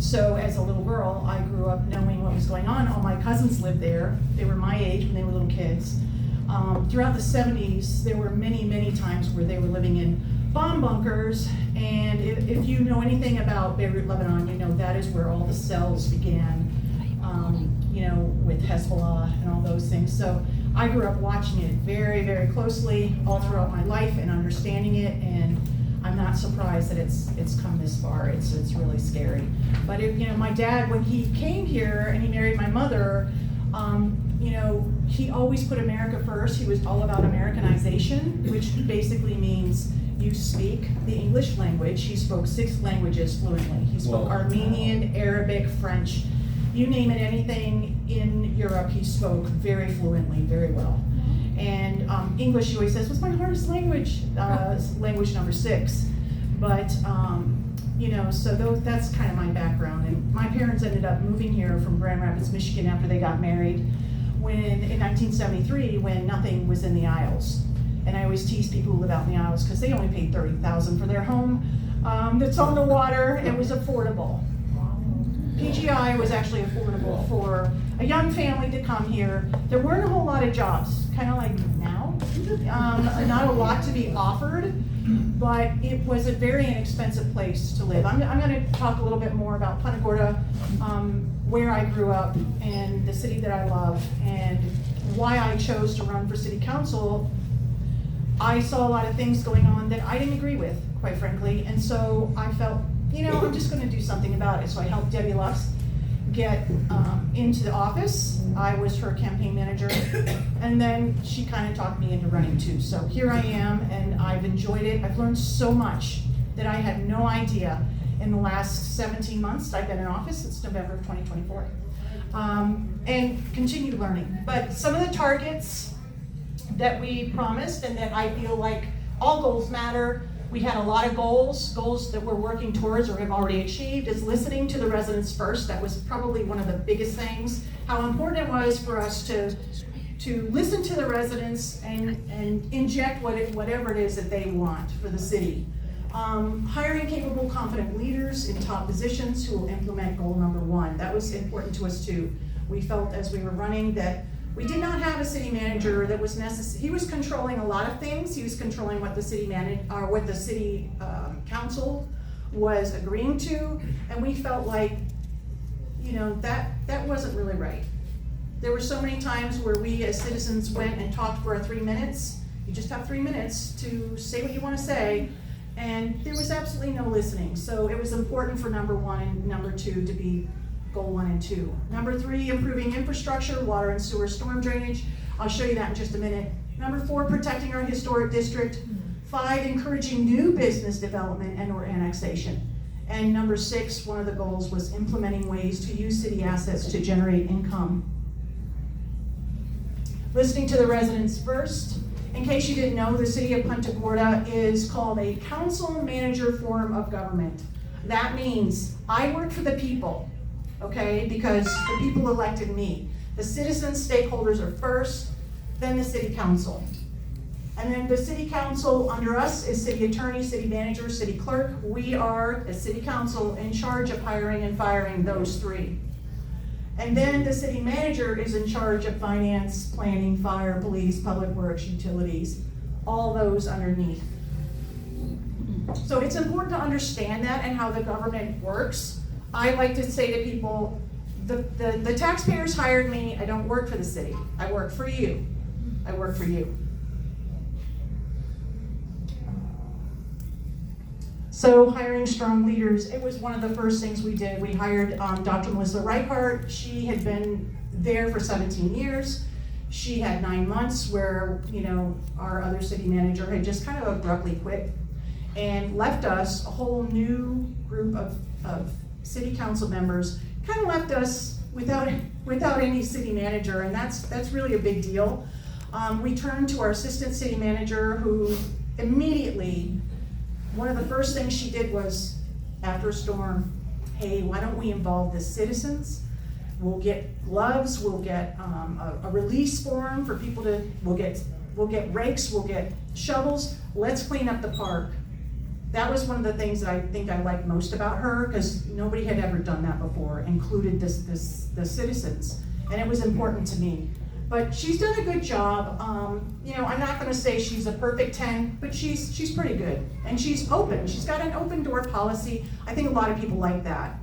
So as a little girl, I grew up knowing what was going on. All my cousins lived there. They were my age when they were little kids. Throughout the 70s, there were many, many times where they were living in bomb bunkers. And if you know anything about Beirut, Lebanon, you know that is where all the cells began, you know, with Hezbollah and all those things. So I grew up watching it very, very closely all throughout my life and understanding it. And I'm not surprised that it's come this far. It's really scary. But you know, my dad, when he came here and he married my mother, you know, he always put America first. He was all about Americanization, which basically means you speak the English language. He spoke 6 languages fluently. He spoke Armenian, Arabic, French, you name it, anything in Europe, he spoke very fluently, very well. And English, he always says, was my hardest language, language number 6. But, you know, so that's kind of my background. And my parents ended up moving here from Grand Rapids, Michigan after they got married in 1973, when nothing was in the aisles. And I always tease people who live out in the aisles because they only paid $30,000 for their home that's on the water. It was affordable. PGI was actually affordable for a young family to come here. There weren't a whole lot of jobs, kind of like now. Not a lot to be offered, but it was a very inexpensive place to live. I'm going to talk a little bit more about Punta Gorda, where I grew up, and the city that I love, and why I chose to run for city council. I saw a lot of things going on that I didn't agree with, quite frankly, and so I felt, you know, I'm just going to do something about it. So I helped Debbie Lux get into the office. I was her campaign manager, and then she kind of talked me into running too. So here I am, and I've enjoyed it. I've learned so much that I had no idea in the last 17 months I've been in office. Since November of 2024, and continue learning. But some of the targets that we promised, and that I feel like all goals matter. We had a lot of goals that we're working towards or have already achieved, is listening to the residents first. That was probably one of the biggest things, how important it was for us to listen to the residents and inject whatever it is that they want for the city. Hiring capable, competent leaders in top positions who will implement goal number 1. That was important to us too. We felt as we were running that we did not have a city manager that was necessary. He was controlling a lot of things. He was controlling what the city council was agreeing to, and we felt like, you know, that wasn't really right. There were so many times where we as citizens went and talked for 3 minutes. You just have 3 minutes to say what you want to say, and there was absolutely no listening. So it was important for number 1 and number 2 to be goal 1 and 2. Number 3, improving infrastructure, water and sewer, storm drainage. I'll show you that in just a minute. Number 4, protecting our historic district. 5, encouraging new business development and or annexation. And number 6, one of the goals was implementing ways to use city assets to generate income. Listening to the residents first. In case you didn't know, the city of Punta Gorda is called a council manager form of government. That means I work for the people. Okay, because the people elected me. The citizens, stakeholders are first, then the city council. And then the city council under us is city attorney, city manager, city clerk. We are, as city council, in charge of hiring and firing those 3. And then the city manager is in charge of finance, planning, fire, police, public works, utilities, all those underneath. So it's important to understand that and how the government works. I like to say to people, the taxpayers hired me. I don't work for the city. I work for you. I work for you. So hiring strong leaders, it was one of the first things we did. We hired Dr. Melissa Reichart. She had been there for 17 years. She had 9 months where, you know, our other city manager had just kind of abruptly quit and left us a whole new group of city council members, kind of left us without any city manager, and that's really a big deal. We turned to our assistant city manager, who immediately, one of the first things she did was, after a storm, hey, why don't we involve the citizens? We'll get gloves, we'll get a release form for people to, we'll get rakes, we'll get shovels, let's clean up the park. That was one of the things that I think I liked most about her, because nobody had ever done that before, included the citizens, and it was important to me. But she's done a good job. You know, I'm not gonna say she's a perfect 10, but she's pretty good. And she's open, she's got an open door policy. I think a lot of people like that.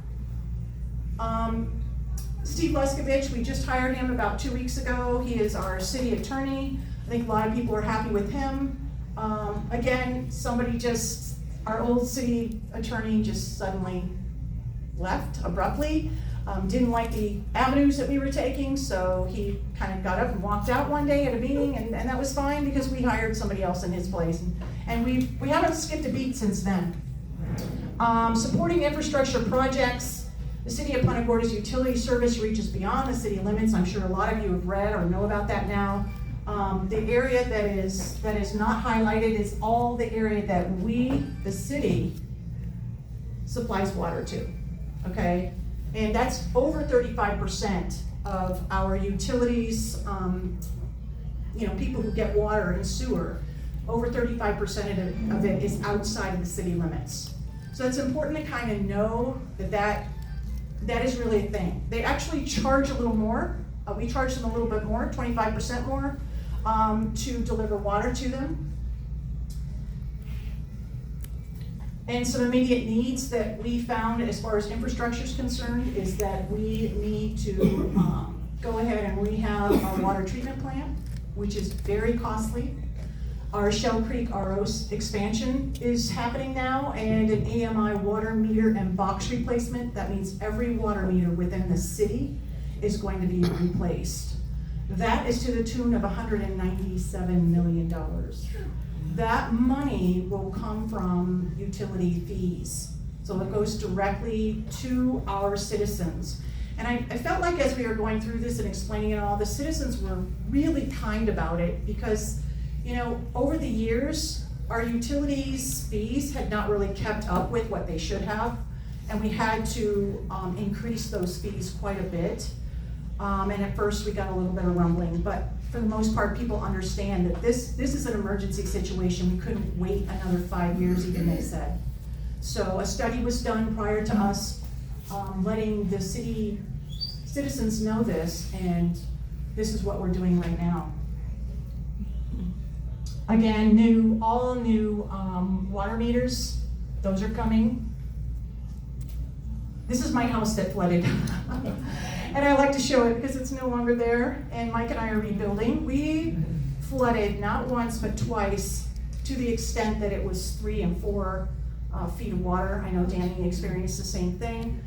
Steve Leskovich, we just hired him about 2 weeks ago. He is our city attorney. I think a lot of people are happy with him. Again, our old city attorney just suddenly left abruptly. Didn't like the avenues that we were taking, so he kind of got up and walked out one day at a meeting, and that was fine because we hired somebody else in his place. And we haven't skipped a beat since then. Supporting infrastructure projects. The city of Punta Gorda's utility service reaches beyond the city limits. I'm sure a lot of you have read or know about that now. The area that is not highlighted is all the area that we, the city, supplies water to, okay? And that's over 35% of our utilities, you know, people who get water and sewer. Over 35% of it is outside of the city limits. So it's important to kind of know that is really a thing. They actually charge a little more. We charge them a little bit more, 25% more, to deliver water to them. And some immediate needs that we found as far as infrastructure is concerned is that we need to go ahead and rehab our water treatment plant, which is very costly. Our Shell Creek RO expansion is happening now, and an AMI water meter and box replacement. That means every water meter within the city is going to be replaced. That is to the tune of $197 million. That money will come from utility fees. So it goes directly to our citizens. And I felt like as we were going through this and explaining it all, the citizens were really kind about it because, you know, over the years, our utilities fees had not really kept up with what they should have. And we had to increase those fees quite a bit. And at first we got a little bit of rumbling, but for the most part, people understand that this is an emergency situation. We couldn't wait another 5 years, even they said. So a study was done prior to us letting the city citizens know this, and this is what we're doing right now. Again, all new water meters, those are coming. This is my house that flooded. And I like to show it because it's no longer there, and Mike and I are rebuilding. We flooded not once but twice to the extent that it was 3 and 4 feet of water. I know Danny experienced the same thing.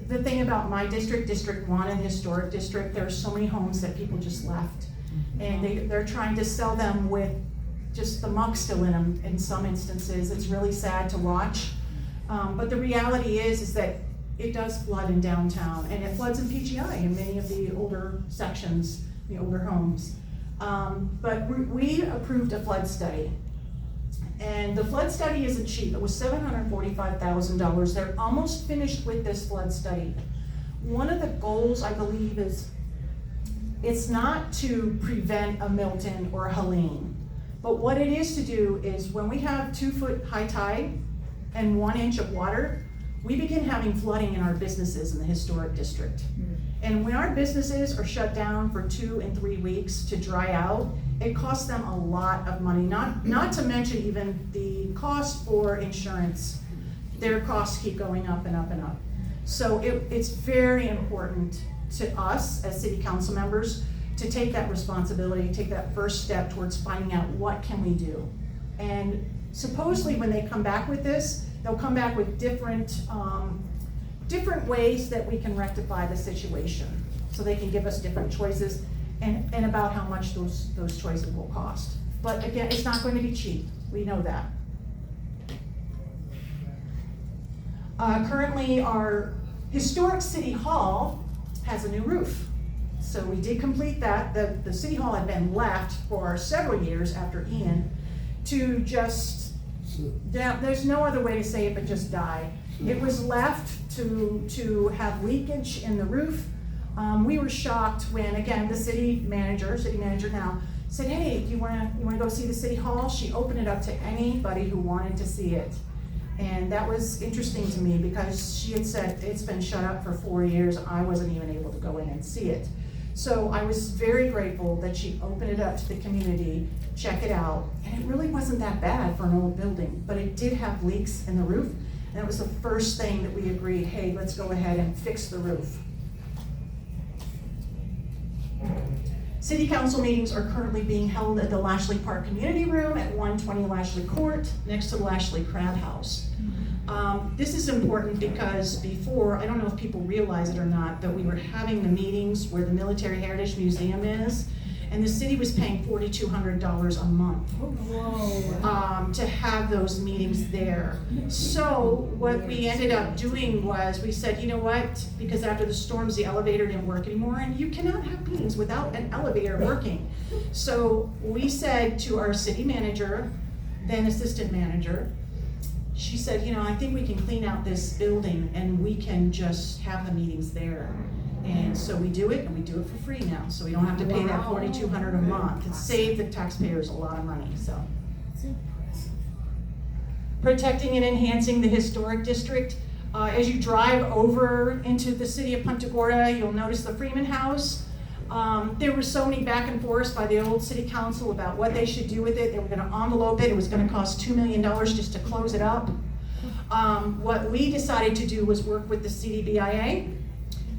The thing about my district, District 1 and Historic District, there are so many homes that people just left. And they're trying to sell them with just the muck still in them in some instances. It's really sad to watch. But the reality is that it does flood in downtown, and it floods in PGI in many of the older sections, the older homes. But we approved a flood study. And the flood study isn't cheap. It was $745,000. They're almost finished with this flood study. One of the goals, I believe, is it's not to prevent a Milton or a Helene. But what it is to do is when we have 2-foot high tide and 1 inch of water, we begin having flooding in our businesses in the historic district. And when our businesses are shut down for 2 and 3 weeks to dry out, it costs them a lot of money, not to mention even the cost for insurance. Their costs keep going up and up and up. So it's very important to us as city council members to take that responsibility, take that first step towards finding out what can we do. And supposedly when they come back with this, they'll come back with different ways that we can rectify the situation. So they can give us different choices and about how much those choices will cost. But again, it's not going to be cheap. We know that. Currently, our historic city hall has a new roof. So we did complete that. The city hall had been left for several years after Ian to just, there's no other way to say it but just die. It was left to have leakage in the roof. We were shocked when, again, the city manager now, said, hey, you wanna go see the city hall? She opened it up to anybody who wanted to see it. And that was interesting to me because she had said it's been shut up for 4 years. I wasn't even able to go in and see it. So I was very grateful that she opened it up to the community, check it out. And it really wasn't that bad for an old building, but it did have leaks in the roof. And that was the first thing that we agreed, hey, let's go ahead and fix the roof. City council meetings are currently being held at the Lashley Park Community Room at 120 Lashley Court, next to the Lashley Crab House. This is important because before, I don't know if people realize it or not, but we were having the meetings where the Military Heritage Museum is, and the city was paying $4,200 a month to have those meetings there. So what we ended up doing was we said, you know what, because after the storms the elevator didn't work anymore, and you cannot have meetings without an elevator working. So we said to our city manager, then assistant manager, she said, you know, I think we can clean out this building and we can just have the meetings there. And so we do it, and we do it for free now, so we don't have to pay that $4,200 a month. It saved the taxpayers a lot of money, so. That's impressive. Protecting and enhancing the historic district. As you drive over into the city of Punta Gorda, you'll notice the Freeman House. There were so many back and forth by the old city council about what they should do with it. They were gonna envelope it. It was gonna cost $2 million just to close it up. What we decided to do was work with the CDBIA.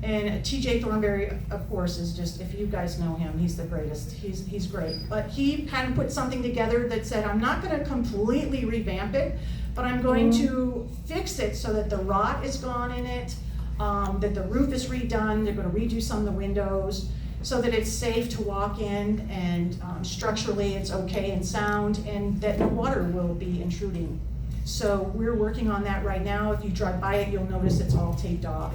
And TJ Thornberry, of course, is just, if you guys know him, he's the greatest. He's great. But he kind of put something together that said, I'm not gonna completely revamp it, but I'm going to fix it so that the rot is gone in it, that the roof is redone, they're gonna redo some of the windows, so that it's safe to walk in, and structurally it's okay and sound, and that no water will be intruding. So we're working on that right now. If you drive by it, you'll notice it's all taped off.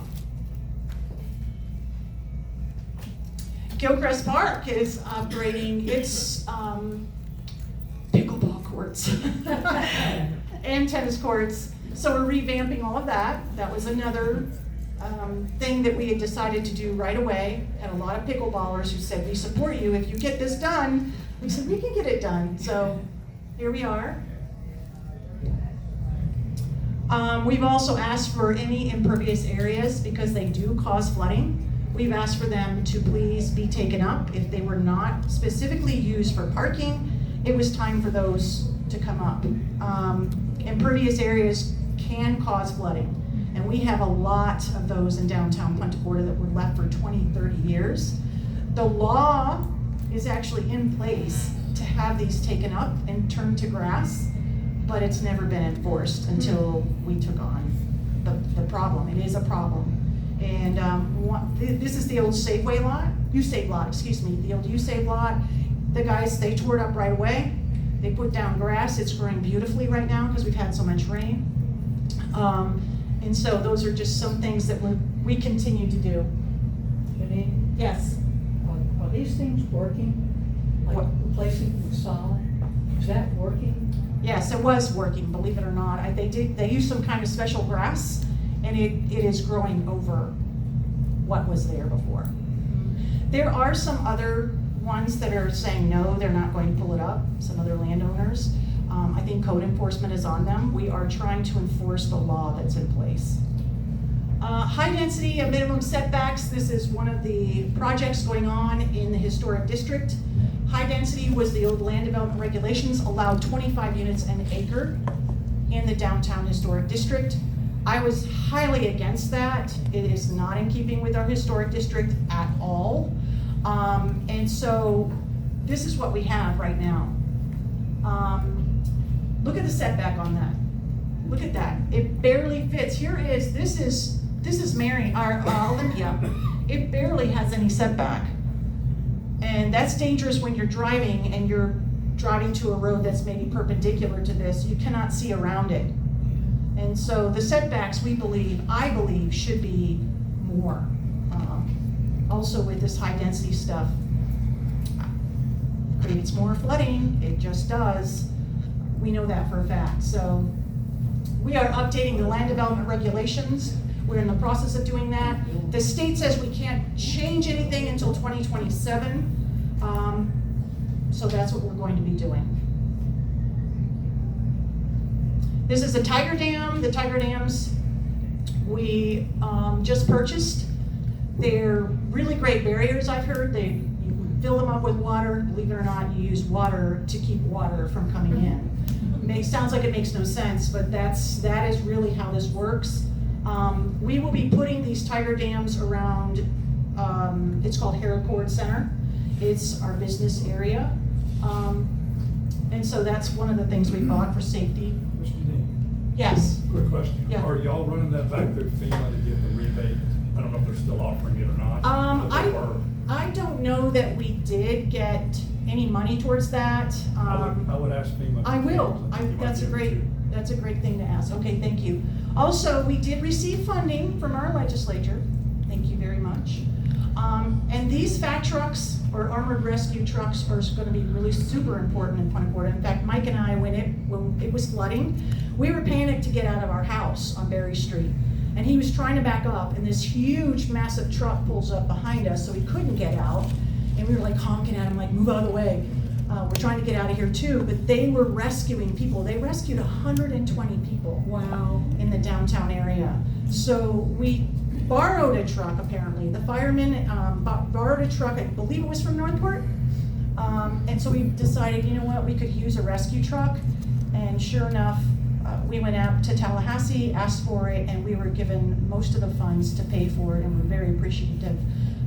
Gilchrist Park is upgrading its pickleball courts and tennis courts. So we're revamping all of that. That was another thing that we had decided to do right away. Had a lot of pickleballers who said, we support you if you get this done. We said, we can get it done. So here we are. We've also asked for any impervious areas because they do cause flooding. We've asked for them to please be taken up. If they were not specifically used for parking, it was time for those to come up. Impervious areas can cause flooding, and we have a lot of those in downtown Punta Gorda that were left for 20, 30 years. The law is actually in place to have these taken up and turned to grass, but it's never been enforced until we took on the problem. It is a problem. And this is the old Safeway lot, USAVE lot, excuse me, the old USAVE lot. The guys, they tore it up right away. They put down grass. It's growing beautifully right now because we've had so much rain. And so those are just some things that we continue to do. Jeannine, Yes. are these things working? Like What? replacing the solid? Is that working? Yes, it was working, believe it or not. They used some kind of special grass, and it is growing over what was there before. There are some other ones that are saying no, they're not going to pull it up, some other landowners. I think code enforcement is on them. We are trying to enforce the law that's in place. High density of minimum setbacks, this is one of the projects going on in the historic district. High density was the old land development regulations, allowed 25 units an acre in the downtown historic district. I was highly against that. It is not in keeping with our historic district at all. And so this is what we have right now. Look at the setback on that. Look at that. It barely fits. This is Mary, our Olympia. It barely has any setback. And that's dangerous when you're driving and you're driving to a road that's maybe perpendicular to this. You cannot see around it. And so the setbacks, I believe, should be more. Also with this high density stuff, creates more flooding, it just does. We know that for a fact. So we are updating the land development regulations. We're in the process of doing that. The state says we can't change anything until 2027. So that's what we're going to be doing. This is a tiger dam. The tiger dams we just purchased. They're really great barriers, I've heard. You fill them up with water. Believe it or not, you use water to keep water from coming in. Sounds like it makes no sense, but that is really how this works. We will be putting these tiger dams around, it's called Hericord Center. It's our business area. And so that's one of the things we bought for safety. Yes. Quick question. Yeah. Are y'all running that back through FEMA to get the rebate? I don't know if they're still offering it or not. I don't know that we did get any money towards that. I would ask FEMA. I will. You might That's a be able to. that's a great thing to ask. Okay, thank you. Also, we did receive funding from our legislature. Thank you very much. And these FAT trucks, or armored rescue trucks, are gonna be really super important in Punta Gorda. In fact, Mike and I, when it was flooding, we were panicked to get out of our house on Berry Street. And he was trying to back up, and this huge, massive truck pulls up behind us, so he couldn't get out. And we were like honking at him, like, move out of the way. We're trying to get out of here too, but they were rescuing people. They rescued 120 people. Wow. In the downtown area. So we borrowed a truck, apparently. The firemen borrowed a truck, I believe it was from Northport. And so we decided, you know what, we could use a rescue truck. And sure enough, we went out to Tallahassee, asked for it, and we were given most of the funds to pay for it, and we're very appreciative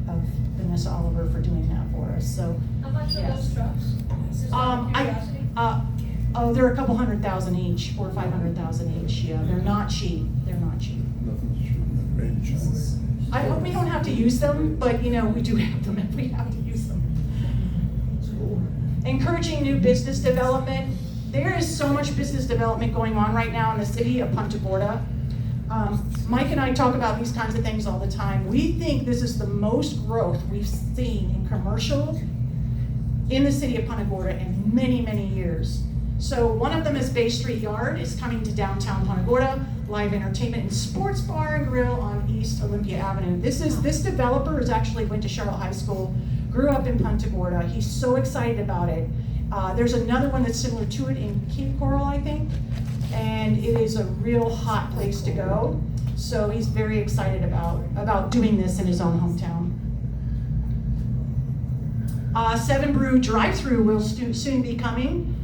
of Vanessa Oliver for doing that for us. So, How much are yes. those trucks? This is out of curiosity. They're a couple $100,000 each, or $500,000 each. Yeah, they're not cheap. They're not cheap. Nothing's made in China. I hope we don't have to use them, but you know, we do have them if we have to use them. Encouraging new business development. There is so much business development going on right now in the city of Punta Gorda. Mike and I talk about these kinds of things all the time. We think this is the most growth we've seen in commercial in the city of Punta Gorda in many, many years. So one of them is Bay Street Yard is coming to downtown Punta Gorda, live entertainment and sports bar and grill on East Olympia Avenue. This developer is actually went to Charlotte High School, grew up in Punta Gorda. He's so excited about it. There's another one that's similar to it in Cape Coral, I think, and it is a real hot place to go. So he's very excited about doing this in his own hometown. Seven Brew drive-through will soon be coming.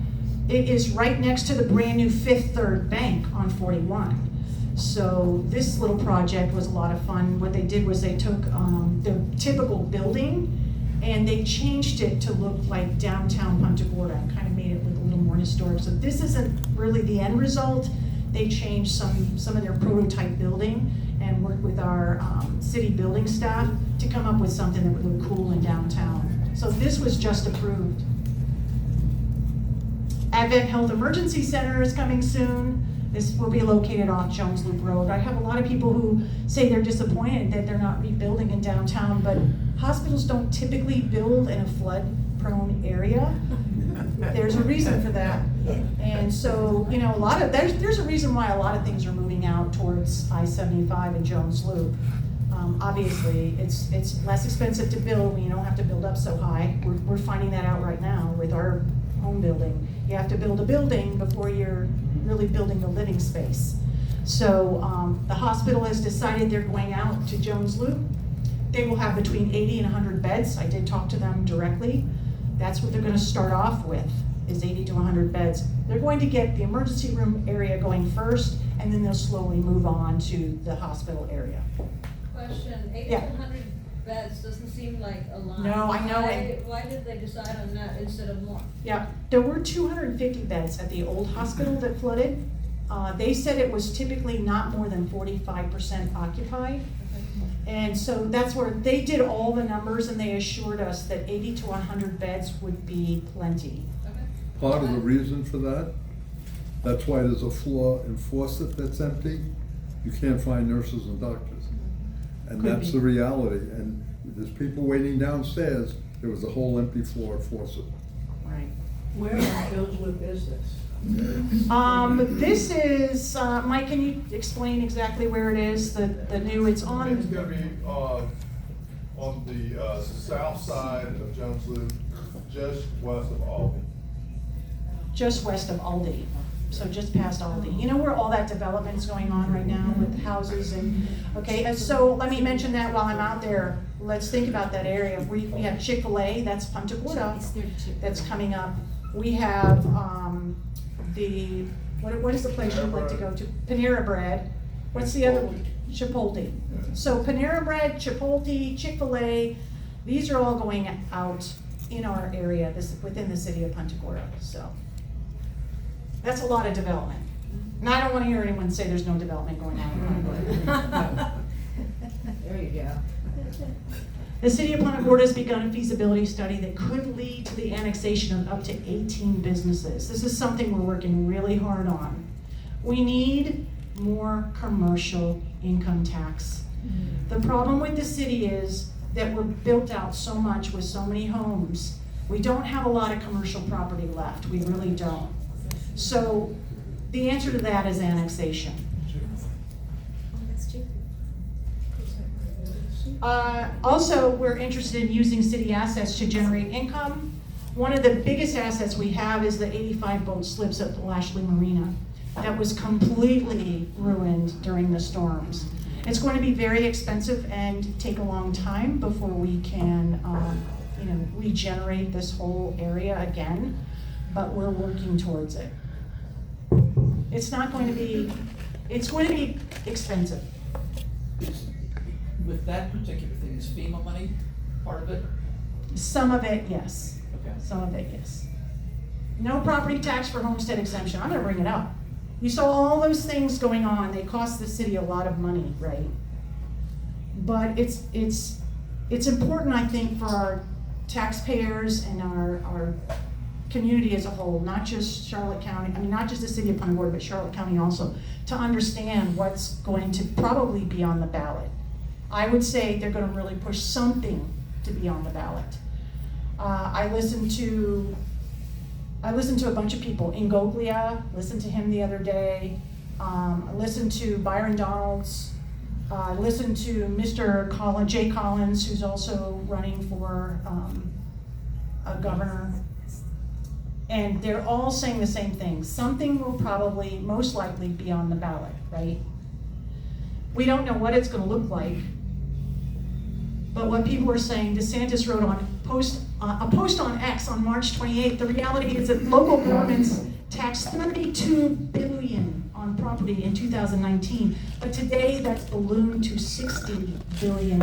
It is right next to the brand new Fifth Third Bank on 41. So this little project was a lot of fun. What they did was they took their typical building and they changed it to look like downtown Punta Gorda and kind of made it look a little more historic. So this isn't really the end result. They changed some of their prototype building and worked with our city building staff to come up with something that would look cool in downtown. So this was just approved. Advent Health Emergency Center is coming soon. This will be located off Jones Loop Road. I have a lot of people who say they're disappointed that they're not rebuilding in downtown, but hospitals don't typically build in a flood-prone area. There's a reason for that. And so, you know, there's a reason why a lot of things are moving out towards I-75 and Jones Loop. Obviously, it's less expensive to build when you don't have to build up so high. We're finding that out right now with our home building. You have to build a building before you're really building the living space. So the hospital has decided they're going out to Jones Loop. They will have between 80 and 100 beds. I did talk to them directly. That's what they're going to start off with, is 80 to 100 beds. They're going to get the emergency room area going first, and then they'll slowly move on to the hospital area. Question, 80 Yeah. to 100 beds doesn't seem like a lot. No, I know it. Why did they decide on that instead of more? Yeah, there were 250 beds at the old hospital that flooded. They said it was typically not more than 45% occupied. And so that's where they did all the numbers and they assured us that 80 to 100 beds would be plenty. Okay. Part of the reason for that's why there's a floor in Fawcett that's empty. You can't find nurses and doctors. And Could that's be. the reality. And there's people waiting downstairs. There was a whole empty floor at Fawcett. Right. Where in Jones Loop is this? This is, Mike, can you explain exactly where it is, the new, it's It's on, gonna be, on the, south side of Jones Loop. just west of Albany. just west of Aldi, so just past Aldi. You know where all that development is going on right now with houses and, okay, and so let me mention that while I'm out there, let's think about that area. We have Chick-fil-A, that's Punta Gorda, that's coming up. We have, what is the place you'd like to go to? Panera Bread. What's the other one? Chipotle. So Panera Bread, Chipotle, Chick-fil-A, these are all going out in our area, within the city of Punta Gorda, so. That's a lot of development. And I don't wanna hear anyone say there's no development going on in Punta Gorda. There you go. The city of Punta Gorda has begun a feasibility study that could lead to the annexation of up to 18 businesses. This is something we're working really hard on. We need more commercial income tax. The problem with the city is that we're built out so much with so many homes. We don't have a lot of commercial property left, we really don't. So the answer to that is annexation. Also, we're interested in using city assets to generate income. One of the biggest assets we have is the 85 boat slips at the Lashley Marina that was completely ruined during the storms. It's going to be very expensive and take a long time before we can regenerate this whole area again, but we're working towards it. It's going to be expensive. With that particular thing, is FEMA money part of it? Some of it, yes. Okay. Some of it, yes. No property tax for homestead exemption, I'm gonna bring it up. You saw all those things going on, they cost the city a lot of money, right? But it's important, I think, for our taxpayers and our community as a whole, not just Charlotte County, not just the city of Punta Gorda, but Charlotte County also, to understand what's going to probably be on the ballot. I would say they're gonna really push something to be on the ballot. I listened to a bunch of people. Ingoglia, listened to him the other day. I listened to Byron Donalds. I listened to Mr. Jay Collins, who's also running for a governor. And they're all saying the same thing. Something will probably, most likely, be on the ballot, right? We don't know what it's gonna look like. But what people are saying, DeSantis wrote on a post on X on March 28th, the reality is that local governments taxed $32 billion on property in 2019, but today that's ballooned to $60 billion.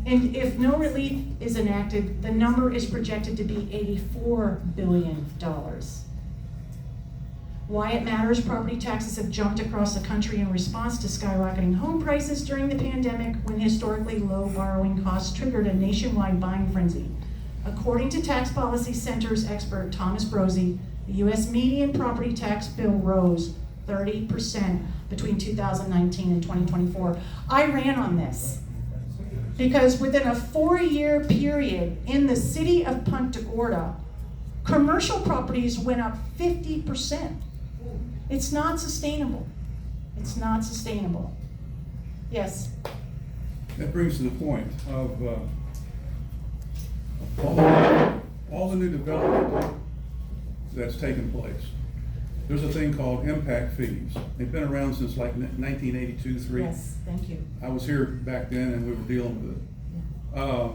And if no relief is enacted, the number is projected to be $84 billion. Why it matters, property taxes have jumped across the country in response to skyrocketing home prices during the pandemic, when historically low borrowing costs triggered a nationwide buying frenzy. According to Tax Policy Center's expert Thomas Brosey, the U.S. median property tax bill rose 30% between 2019 and 2024. I ran on this because within a 4-year period in the city of Punta Gorda, commercial properties went up 50%. It's not sustainable. It's not sustainable. Yes? That brings to the point of all the new development that's taken place. There's a thing called impact fees. They've been around since like 1982, 3. Yes, thank you. I was here back then and we were dealing with it.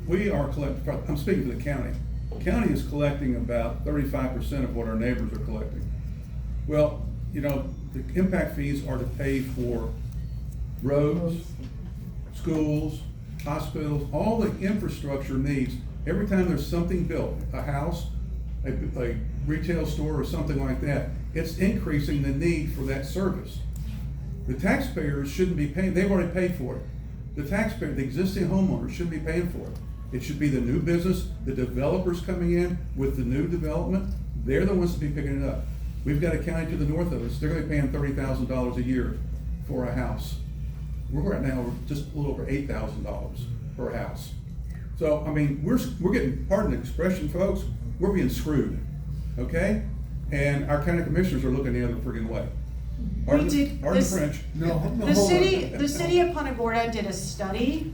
We are collecting, I'm speaking for the county. The county is collecting about 35% of what our neighbors are collecting. Well, the impact fees are to pay for roads, schools, hospitals, all the infrastructure needs. Every time there's something built, a house, a retail store or something like that, it's increasing the need for that service. The taxpayers shouldn't be paying, they've already paid for it. The taxpayer, the existing homeowners shouldn't be paying for it. It should be the new business, the developers coming in with the new development, they're the ones to be picking it up. We've got a county to the north of us, they're gonna be paying $30,000 a year for a house. We're right now just a little over $8,000 per house. So, we're getting, pardon the expression, folks, we're being screwed, okay? And our county commissioners are looking the other friggin' way. Pardon the French. No, The city of Punta Gorda did a study,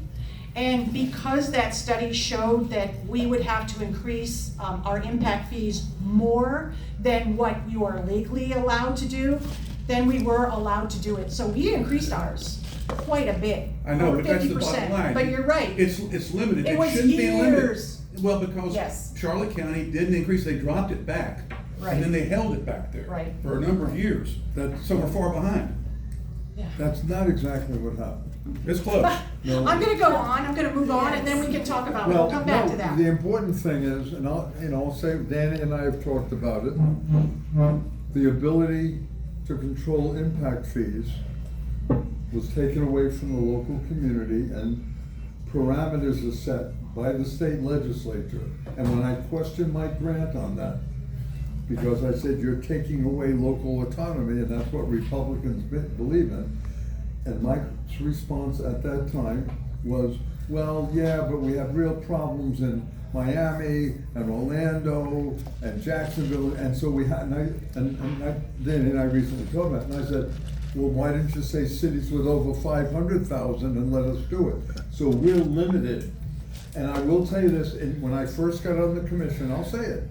And because that study showed that we would have to increase our impact fees more than what you are legally allowed to do, then we were allowed to do it. So we increased ours quite a bit. I know, over but that's the 50%. bottom line. But you're right. It's limited. It was shouldn't be limited. years. Well, because Yes. Charlotte County didn't increase, they dropped it back. Right. And then they held it back there. Right. For a number of years. So we're far behind. That's not exactly what happened. It's close. No. I'm gonna go on, I'm gonna move on, and then we can talk about it. We'll come back no, to that. The important thing is, and I'll say, Danny and I have talked about it, the ability to control impact fees was taken away from the local community, and parameters are set by the state legislature. And when I questioned Mike Grant on that, because I said, you're taking away local autonomy, and that's what Republicans believe in. And Mike's response at that time was, well, yeah, but we have real problems in Miami and Orlando and Jacksonville, and so we had, Danny and I recently talked about it, and I said, well, why didn't you say cities with over 500,000 and let us do it? So we're limited. And I will tell you this, when I first got on the commission, I'll say it,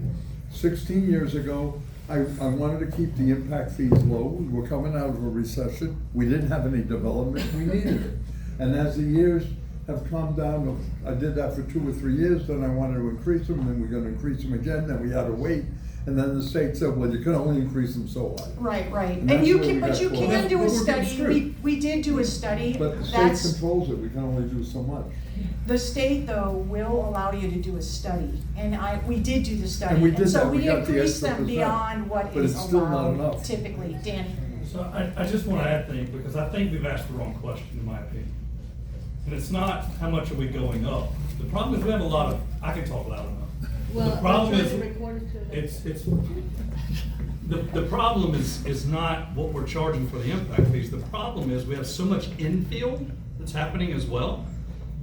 16 years ago, I wanted to keep the impact fees low. We were coming out of a recession. We didn't have any development. We needed it. And as the years have calmed down, I did that for 2 or 3 years, then I wanted to increase them, and then we're gonna increase them again, then we had to wait. And then the state said, well, you can only increase them so high. Right. And And you that's where can, we but got you caught. can do a But we're getting study, screwed. we did do a study. But the state That's, controls it. We can only do so much. the state though will allow you to do a study, and we did do the study. And we did so that. We we got the increased extra them percent. beyond what But is it's still not allowed enough. typically. Danny? So I just want to add things, because I think we've asked the wrong question, in my opinion. And it's not how much are we going up. The problem is we have a lot of, I can talk loud enough. Well, The problem I'm is, trying to record it to the- it's, the problem is not what we're charging for the impact fees. The problem is we have so much infield that's happening as well.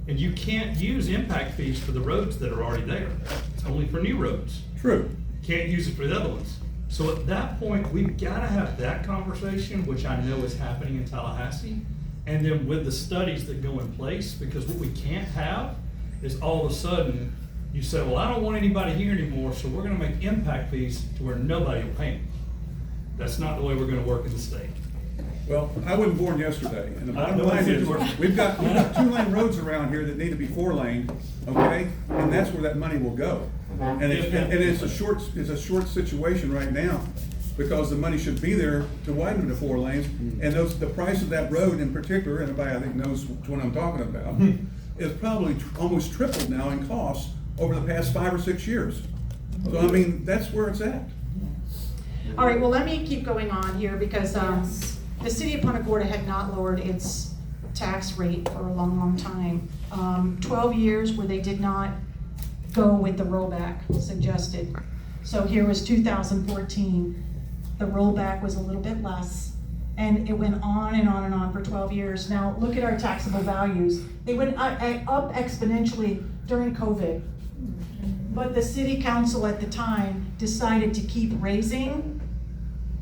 And you can't use impact fees for the roads that are already there. It's only for new roads. True. Can't use it for the other ones. So at that point, we've gotta have that conversation, which I know is happening in Tallahassee. And then with the studies that go in place, because what we can't have is all of a sudden, you say, well, I don't want anybody here anymore, so we're gonna make impact fees to where nobody will pay them. That's not the way we're gonna work in the state. Well, I wasn't born yesterday, and the I bottom know line you is, were. we've got 2-lane roads around here that need to be 4-lane, okay? And that's where that money will go. And it's a short situation right now, because the money should be there to widen the 4 lanes. And the price of that road in particular, and everybody I think knows which one I'm talking about, is probably almost tripled now in cost over the past 5 or 6 years. So I mean, that's where it's at. All right, well, let me keep going on here because the city of Punta Gorda had not lowered its tax rate for a long, long time. 12 years where they did not go with the rollback suggested. So here was 2014, the rollback was a little bit less, and it went on and on and on for 12 years. Now, look at our taxable values. They went up exponentially during COVID. But the city council at the time decided to keep raising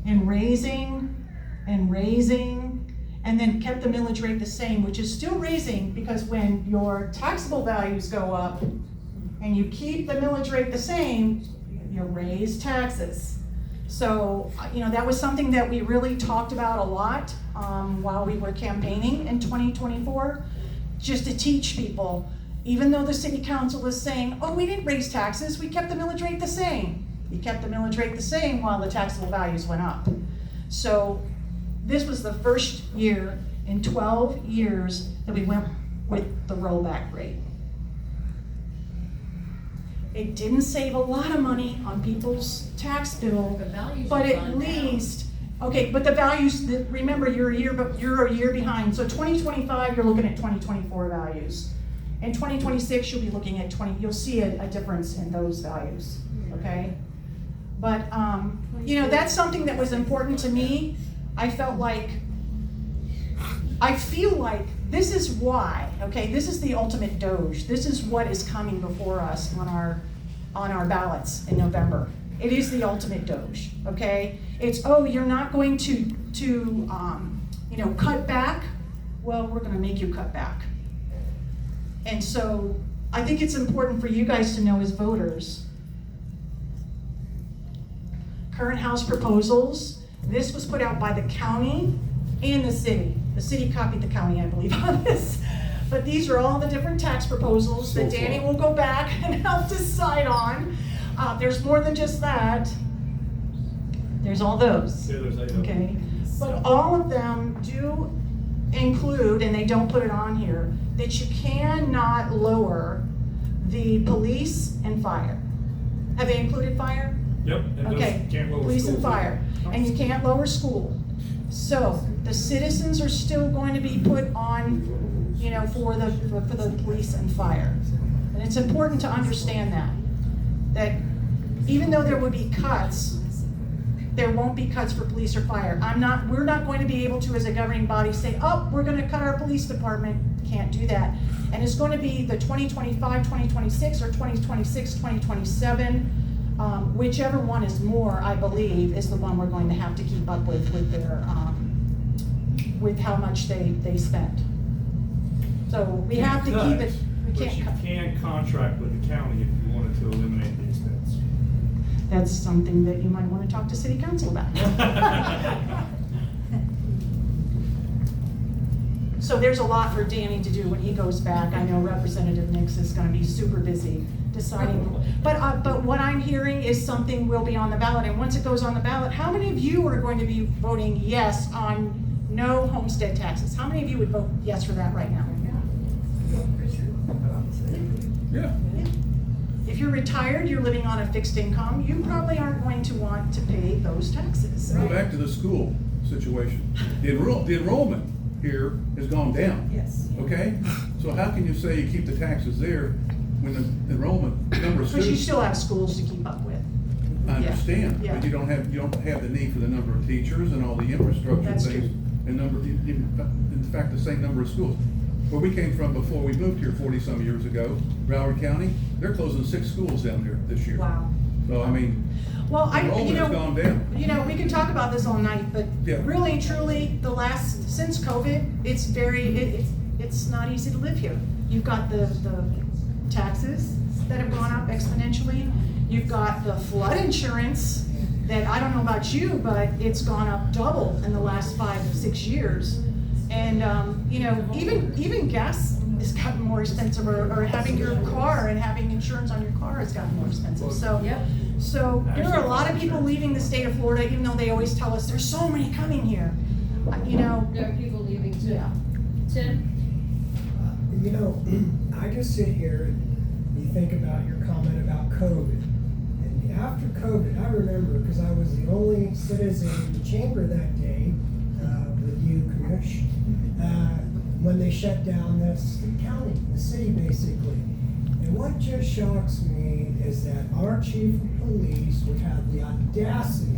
and raising and raising, and then kept the millage rate the same, which is still raising, because when your taxable values go up and you keep the millage rate the same, you raise taxes. So, that was something that we really talked about a lot while we were campaigning in 2024, just to teach people, even though the city council is saying, oh, we didn't raise taxes, we kept the millage rate the same. You kept the millage rate the same while the taxable values went up. So this was the first year in 12 years that we went with the rollback rate. It didn't save a lot of money on people's tax bill, The values but have at gone down. least, okay, but the values, remember, you're a year behind. So 2025, you're looking at 2024 values. In 2026, you'll be looking at you'll see a difference in those values, okay? But, that's something that was important to me. I feel like this is why, okay, this is the ultimate Doge. This is what is coming before us on our ballots in November. It is the ultimate Doge, okay? It's, oh, you're not going to cut back? Well, we're gonna make you cut back. And so I think it's important for you guys to know as voters. Current House proposals, this was put out by the county and the city. The city copied the county, I believe, on this. But these are all the different tax proposals that Danny will go back and help decide on. There's more than just that. There's all those. Yeah, there's 8 of them. Okay, but all of them do include, and they don't put it on here, that you cannot lower the police and fire. Have they included fire? Yep. And those Okay, can't lower police and schools fire, either. and you can't lower school. So, the citizens are still going to be put on, you know, for the police and fire. And it's important to understand that even though there would be cuts, there won't be cuts for police or fire. We're not going to be able to, as a governing body, say, oh, we're gonna cut our police department. Can't do that. And it's gonna be the 2025, 2026, or 2026, 2027. Whichever one is more, I believe, is the one we're going to have to keep up with their, with how much they spend. So we have to keep it, we But can't you cut. can contract with the county if you wanted to eliminate the expense. That's something that you might want to talk to city council about. So there's a lot for Danny to do when he goes back. I know Representative Nix is gonna be super busy deciding. But what I'm hearing is something will be on the ballot, and once it goes on the ballot, how many of you are going to be voting yes on no homestead taxes? How many of you would vote yes for that right now? Yeah. If you're retired, you're living on a fixed income, you probably aren't going to want to pay those taxes. Go back to the school situation. The enrollment here has gone down. Yes. Okay? So how can you say you keep the taxes there when the enrollment number of Because you students? still have schools to keep up with. I understand, Yeah. but you don't have the need for the number of teachers and all the infrastructure That's things. true. And in fact, the same number of schools. Where we came from before we moved here 40-some years ago, Broward County, they're closing 6 schools down there this year. Wow. So, I mean, Well, enrollment has gone down. You know, we can talk about this all night, but Yeah. really, truly, since COVID, it's not easy to live here. You've got the taxes that have gone up exponentially. You've got the flood insurance that, I don't know about you, but it's gone up double in the last 5-6 years. And, you know, even gas has gotten more expensive, or having your car and having insurance on your car has gotten more expensive. So, Yep. so there are a lot of people leaving the state of Florida, even though they always tell us there's so many coming here. You know, There are people leaving too. yeah. Tim? You know, I just sit here and you think about your comment about COVID. And after COVID, I remember, because I was the only citizen in the chamber that day, with you, Commish, when they shut down the county, the city basically. And what just shocks me is that our chief of police would have the audacity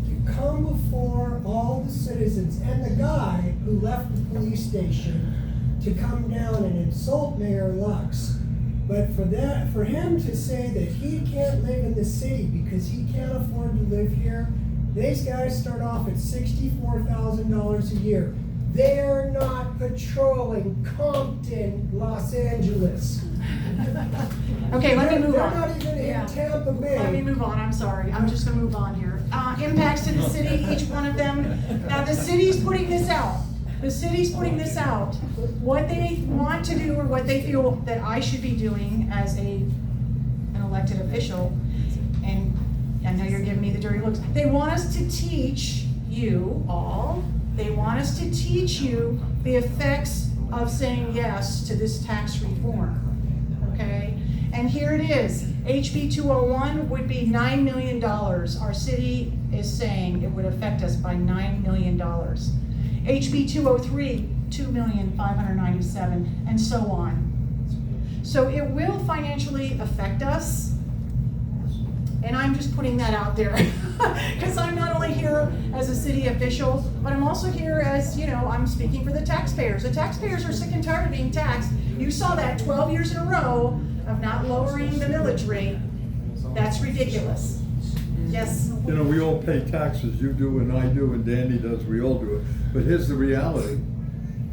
to come before all the citizens and the guy who left the police station to come down and insult Mayor Lux. But for him to say that he can't live in the city because he can't afford to live here, these guys start off at $64,000 a year. They're not patrolling Compton, Los Angeles. Okay, let me move They're on. not even Yeah. in Tampa Bay. Let me move on, I'm sorry, I'm just gonna move on here. Impacts to the city, each one of them. Now, the city's putting this out. The city's putting this out. What they want to do, or what they feel that I should be doing as an elected official, and I know you're giving me the dirty looks, they want us to teach you all, they want us to teach you the effects of saying yes to this tax reform, okay? And here it is, HB 201 would be $9 million. Our city is saying it would affect us by $9 million. HB 203, $2,597,000, and so on. So it will financially affect us, and I'm just putting that out there. Because I'm not only here as a city official, but I'm also here as, you know, I'm speaking for the taxpayers. The taxpayers are sick and tired of being taxed. You saw that 12 years in a row of not lowering the millage rate. That's ridiculous. Yes? You know, we all pay taxes, you do and I do and Danny does, we all do it. But here's the reality.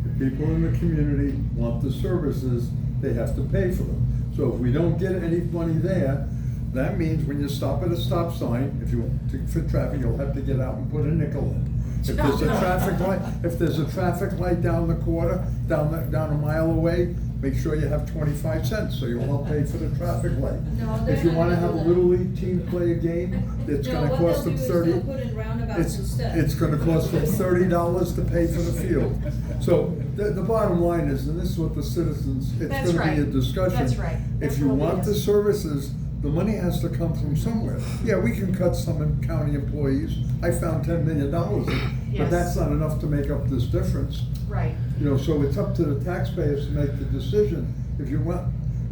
The people in the community want the services they have to pay for them. So if we don't get any money there, that means when you stop at a stop sign, if you want to, for traffic, you'll have to get out and put a nickel in. If there's a traffic light down the corner, down a mile away, make sure you have 25 cents, so you'll help pay for the traffic light. No, they're If you not wanna gonna have a do that. Little League team play a game, it's No, gonna what cost they'll them do is 30. they'll put in roundabouts instead. It's gonna cost them $30 to pay for the field. So the bottom line is, and this is what the citizens, it's That's gonna be a right. discussion. That's right. That's If you what it want the is. services, the money has to come from somewhere. Yeah, we can cut some county employees. I found $10 million, Yes. but that's not enough to make up this difference. Right. You know, so it's up to the taxpayers to make the decision if you want,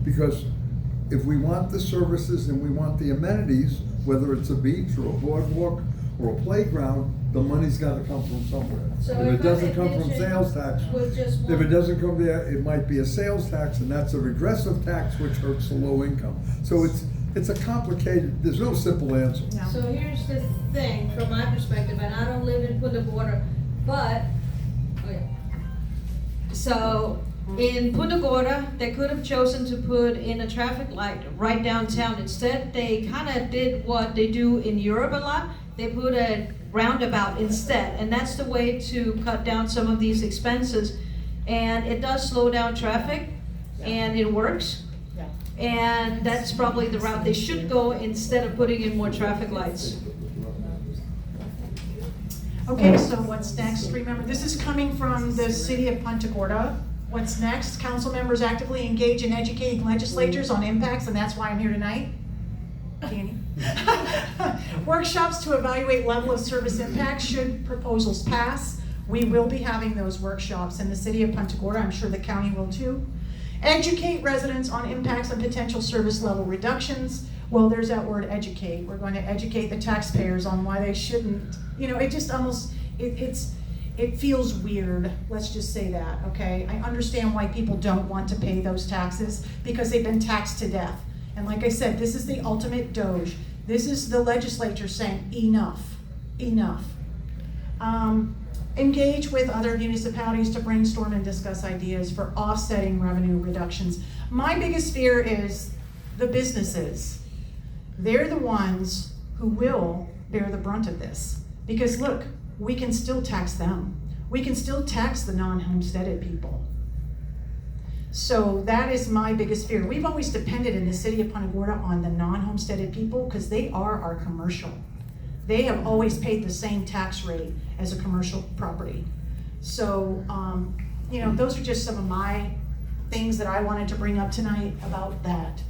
because if we want the services and we want the amenities, whether it's a beach or a boardwalk or a playground, the money's gotta come from somewhere. So If it if I doesn't had come from mentioned sales tax, with just if it one- doesn't come there, it might be a sales tax, and that's a regressive tax which hurts the low income. So it's a complicated, there's no simple answer. No. So here's the thing, from my perspective, and I don't live in Punta Gorda, but, oh yeah. So, in Punta Gorda, they could have chosen to put in a traffic light right downtown. Instead, they kinda did what they do in Europe a lot. They put a roundabout instead, and that's the way to cut down some of these expenses. And it does slow down traffic, and it works. Yeah. And that's probably the route they should go instead of putting in more traffic lights. Okay, so what's next? Remember, this is coming from the city of Punta Gorda. What's next? Council members actively engage in educating legislators on impacts, and that's why I'm here tonight. Danny. Workshops to evaluate level of service impact should proposals pass. We will be having those workshops in the city of Punta Gorda. I'm sure the county will too. Educate residents on impacts and potential service level reductions. Well, there's that word educate. We're going to educate the taxpayers on why they shouldn't. You know, it just almost, it feels weird, let's just say that, okay? I understand why people don't want to pay those taxes because they've been taxed to death. And like I said, this is the ultimate doge. This is the legislature saying enough, enough. Engage with other municipalities to brainstorm and discuss ideas for offsetting revenue reductions. My biggest fear is the businesses. They're the ones who will bear the brunt of this. Because look, we can still tax them. We can still tax the non-homesteaded people. So that is my biggest fear. We've always depended in the city of Punta Gorda on the non-homesteaded people because they are our commercial. They have always paid the same tax rate as a commercial property. So, you know, those are just some of my things that I wanted to bring up tonight about that.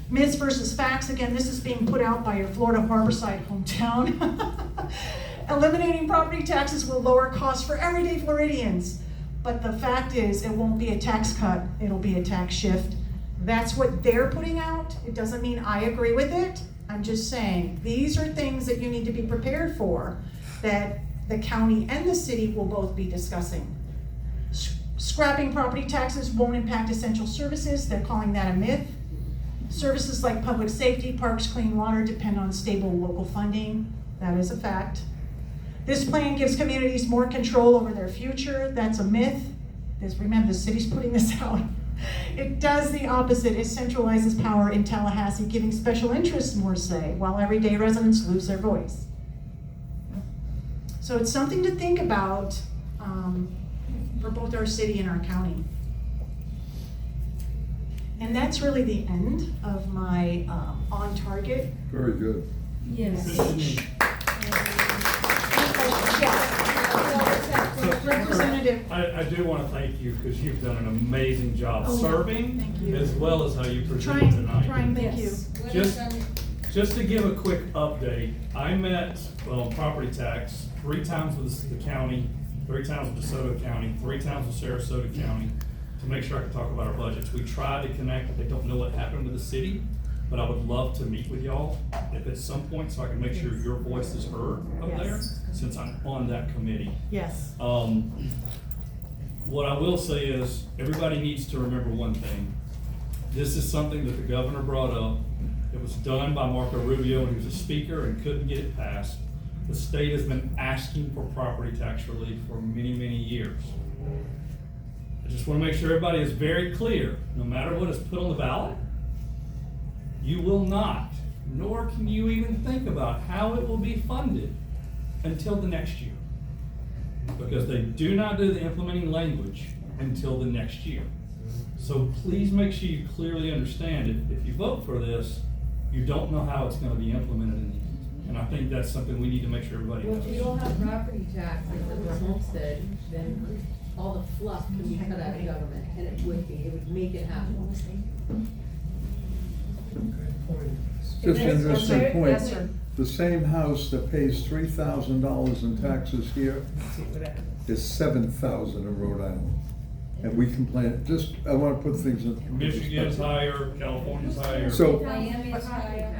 Myths versus facts, again, this is being put out by your Florida Harborside hometown. Eliminating property taxes will lower costs for everyday Floridians. But the fact is, it won't be a tax cut, it'll be a tax shift. That's what they're putting out. It doesn't mean I agree with it. I'm just saying, these are things that you need to be prepared for, that the county and the city will both be discussing. Scrapping property taxes won't impact essential services. They're calling that a myth. Services like public safety, parks, clean water depend on stable local funding. That is a fact. This plan gives communities more control over their future. That's a myth. Remember, the city's putting this out. It does the opposite. It centralizes power in Tallahassee, giving special interests more say, while everyday residents lose their voice. So it's something to think about for both our city and our county. And that's really the end of my on target. Very good. Yes. Representative. I do want to thank you because you've done an amazing job Oh, serving thank you. as well as how you presented tonight. Trying, thank you. Yes. Just to give a quick update, I met property tax 3 times with the county, 3 times with DeSoto County, 3 times with Sarasota County to make sure I could talk about our budgets. We tried to connect, but they don't know what happened with the city. But I would love to meet with y'all at some point so I can make sure your voice is heard up Yes. there, since I'm on that committee. Yes. What I will say is, everybody needs to remember one thing. This is something that the governor brought up. It was done by Marco Rubio, and he was a speaker and couldn't get it passed. The state has been asking for property tax relief for many, many years. I just wanna make sure everybody is very clear, no matter what is put on the ballot, you will not, nor can you even think about how it will be funded until the next year. Because they do not do the implementing language until the next year. So please make sure you clearly understand, if you vote for this, you don't know how it's gonna be implemented in the end. And I think that's something we need to make sure everybody Well, if you knows. don't have property taxes and the homestead, then all the fluff can be cut out of government, and it would make it happen. Good point. Just an interesting Yes, point. sir. The same house that pays $3,000 in taxes here is $7,000 in Rhode Island. And we complain, just, I wanna put things in. Michigan's higher, California's higher. So- Miami is higher.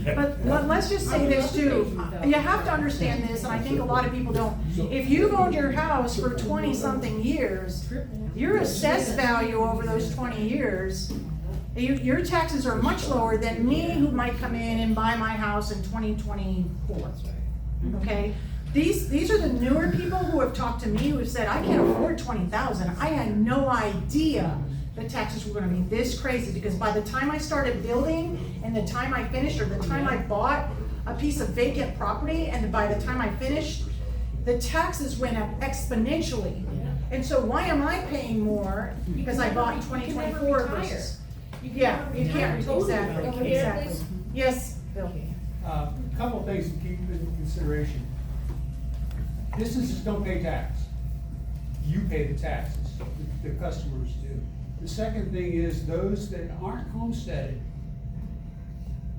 But let's just say this too, you have to understand this, and I think a lot of people don't. If you've owned your house for 20-something years, your assessed value over those 20 years, your taxes are much lower than me, who might come in and buy my house in 2024. Okay? These are the newer people who have talked to me, who have said, I can't afford 20,000. I had no idea the taxes were gonna be this crazy, because by the time I started building and the time I finished, or the time I bought a piece of vacant property, and by the time I finished, the taxes went up exponentially. And so why am I paying more because I bought in 2024 versus? Yeah, you can't, exactly, exactly. Yes, Bill? Couple things to keep in consideration. Businesses don't pay tax. You pay the taxes, the customers do. The second thing is those that aren't homesteaded,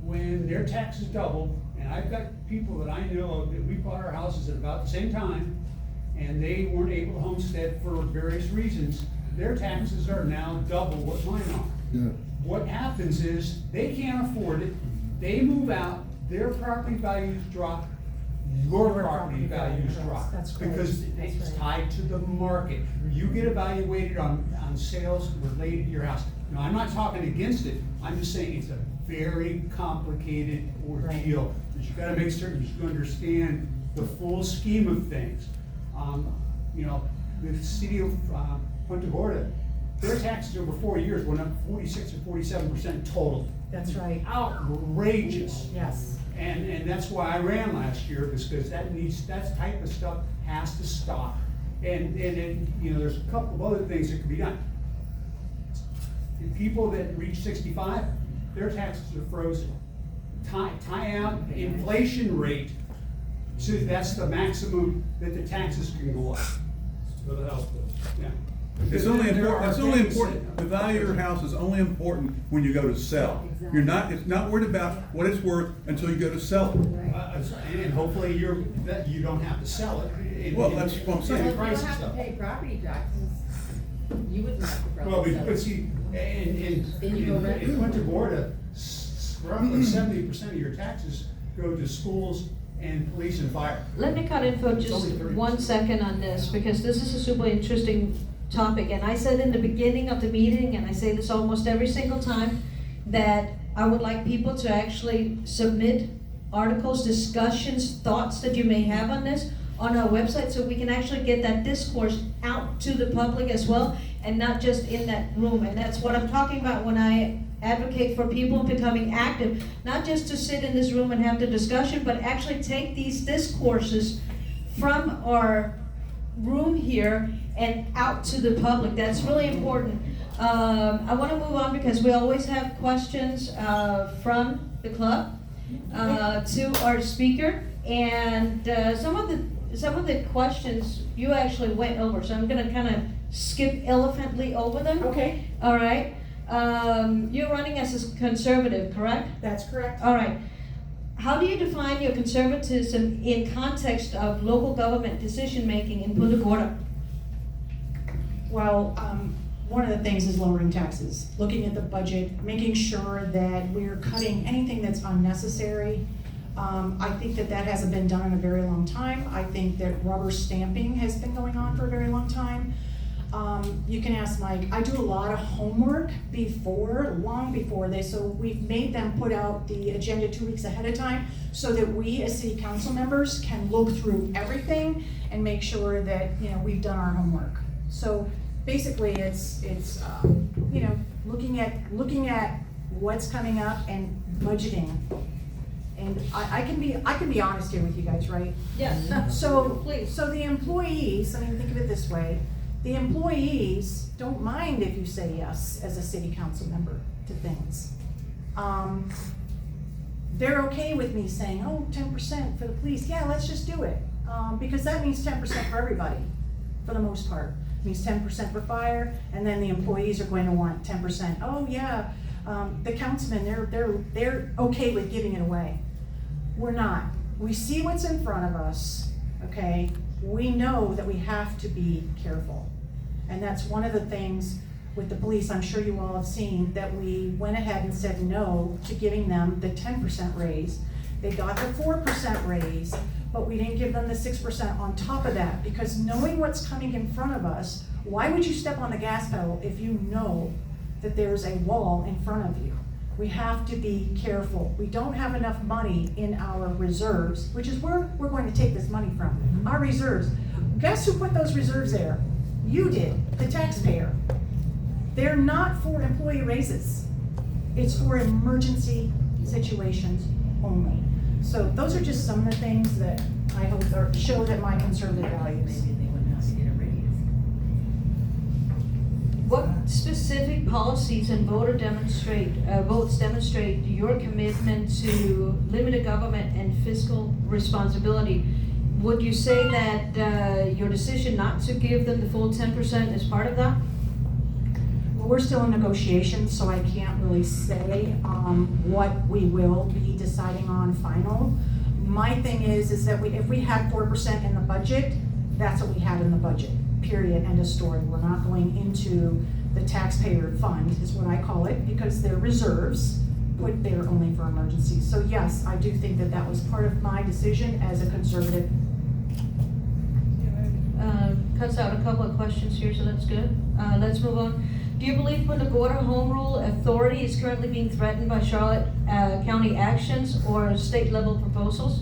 when their taxes double, and I've got people that I know that we bought our houses at about the same time, and they weren't able to homestead for various reasons, their taxes are now double what mine are. Yeah. What happens is, they can't afford it, they move out, their property values drop, your property values drop. That's correct. Because That's it's right. tied to the market. You get evaluated on sales related to your house. Now, I'm not talking against it, I'm just saying it's a very complicated ordeal. That you gotta make certain you understand the full scheme of things. You know, the city of Punta Gorda, their taxes over 4 years went up 46 or 47% total. That's right. Outrageous. Yes. And that's why I ran last year, because that type of stuff has to stop. And you know, there's a couple of other things that can be done. And people that reach 65, their taxes are frozen. Tie out inflation rate, so that's the maximum that the taxes can go up. Go to the House bill. Yeah. It's Because only there important, are it's only things important, that- the value of your house is only important when you go to sell. You're not, it's not worried about what it's worth until you go to sell it. And hopefully that you don't have to sell it. Well, that's what I'm saying. in Well, if you price don't and have to stuff. pay property taxes, you wouldn't have to Well, probably sell but it. see, Then you go rent. in Punta Gorda, roughly 70% of your taxes go to schools and police and fire. Let me cut in for It's just only 30%. 1 second on this, because this is a super interesting topic. And I said in the beginning of the meeting, and I say this almost every single time, that I would like people to actually submit articles, discussions, thoughts that you may have on this on our website, so we can actually get that discourse out to the public as well, and not just in that room. And that's what I'm talking about when I advocate for people becoming active, not just to sit in this room and have the discussion, but actually take these discourses from our room here and out to the public. That's really important. I want to move on because we always have questions from the club to our speaker, and some of the questions you actually went over, so I'm going to kind of skip elephantly over them. Okay, All right. You're running as a conservative, correct? that's correct. All right. How do you define your conservatism in context of local government decision-making in Punta Gorda? Well, one of the things is lowering taxes, looking at the budget, making sure that we're cutting anything that's unnecessary. I think that hasn't been done in a very long time. I think that rubber stamping has been going on for a very long time. You can ask Mike, I do a lot of homework long before this, so we've made them put out the agenda 2 weeks ahead of time so that we as city council members can look through everything and make sure that, you know, we've done our homework. So basically, it's, you know, looking at what's coming up and budgeting. And I can be honest here with you guys, right? Yes. So, Please. so the employees, I mean, think of it this way, the employees don't mind if you say yes as a city council member to things. They're okay with me saying, oh, 10% for the police, yeah, let's just do it. Because that means 10% for everybody, for the most part. It means 10% for fire, and then the employees are going to want 10%. Oh, yeah, the councilmen, they're okay with giving it away. We're not. We see what's in front of us, okay? We know that we have to be careful. And that's one of the things with the police, I'm sure you all have seen, that we went ahead and said no to giving them the 10% raise. They got the 4% raise, but we didn't give them the 6% on top of that, because knowing what's coming in front of us, why would you step on the gas pedal if you know that there's a wall in front of you? We have to be careful. We don't have enough money in our reserves, which is where we're going to take this money from. Our reserves. Guess who put those reserves there? You did, the taxpayer. They're not for employee raises. It's for emergency situations only. So those are just some of the things that I hope show that my conservative values. What specific policies and votes demonstrate your commitment to limited government and fiscal responsibility? Would you say that your decision not to give them the full 10% is part of that? Well, we're still in negotiations, so I can't really say what we will be deciding on final. My thing is that if we had 4% in the budget, that's what we had in the budget. Period, end of story. We're not going into the taxpayer fund, is what I call it, because they're reserves put there only for emergencies. So yes, I do think that that was part of my decision as a conservative. Cuts out a couple of questions here, so that's good. Let's move on. Do you believe Punta Gorda Home Rule Authority is currently being threatened by Charlotte County actions or state level proposals?